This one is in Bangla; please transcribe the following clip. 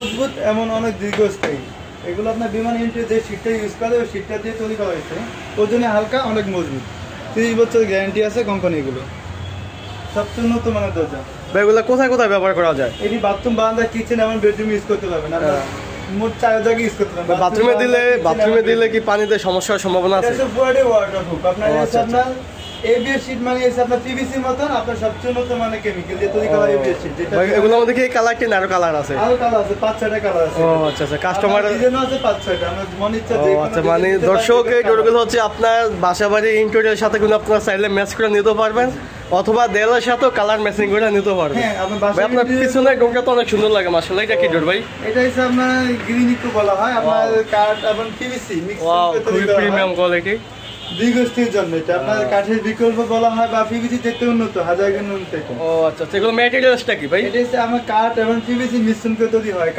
মজবুত এমন অনেক দীর্ঘস্থায়ী। এগুলো আপনার বিমান ইউনিটে যে শীটটা ইউজ করে ওই শীটটা দিয়ে তৈরি করা হয়েছে, ওজনে হালকা, অনেক মজবুত। 30 বছর গ্যারান্টি আছে কোম্পানি। এগুলো সবচেয়ে উন্নত মানের দরজা। এগুলো কোথায় কোথায় ব্যবহার করা যায়? এটি বাথরুম, বারান্দা, কিচেন এবং বেডরুম ইউজ করতে পারবেন। আপনার মোট 4 জায়গায় ইউজ করতে পারবেন। বাথরুমে দিলে কি পানিতে সমস্যার সম্ভাবনা আছে? এটা পুরোটাই ওয়াটারপ্রুফ। আপনার আপনার এবিএস শীট মানে এসে আপনার পিভিসি মতন, আপনার সবচেয়ে উন্নত মানের কেমিক্যাল দিয়ে তৈরি করা এবিএস শীট। যেটা এগুলোর মধ্যে কি কালার কি আরো কালার আছে? আরো কালার আছে, 5-6টা কালার আছে। ও আচ্ছা আচ্ছা, কাস্টমার ডিজাইন আছে 5-6টা। আমরা মন ইচ্ছা যে আচ্ছা, মানে দর্শক এই ডোরগুলো হচ্ছে আপনার বাসাবাড়ি ইন্টেরিয়রের সাথে কিন্তু আপনারা চাইলে ম্যাচ করে নিতে পারবেন, অথবা দেয়ালের সাথেও কালার ম্যাচিং করে নিতে পারবেন। হ্যাঁ, আপনার পিছনের ডোরটা তো অনেক সুন্দর লাগে মাশাআল্লাহ। এটা কি ডোর ভাই? এটা হচ্ছে আপনার গ্রিনিকো বলা হয়। আপনার কাঠ এবং পিভিসি মিক্স করে তৈরি করা হয়। প্রিমিয়াম কোয়ালিটি, দীর্ঘস্থায়ীর জন্য এটা আপনার কাঠের বিকল্প বলা হয়, বা পিভিসি থেকে উন্নত, হাজার গুণ উন্নত। ও আচ্ছা, এগুলো ম্যাটেরিয়ালসটা কি ভাই? এটা হচ্ছে আমার কাঠ এবং পিভিসি মিশ্রণ করে তৈরি হয়।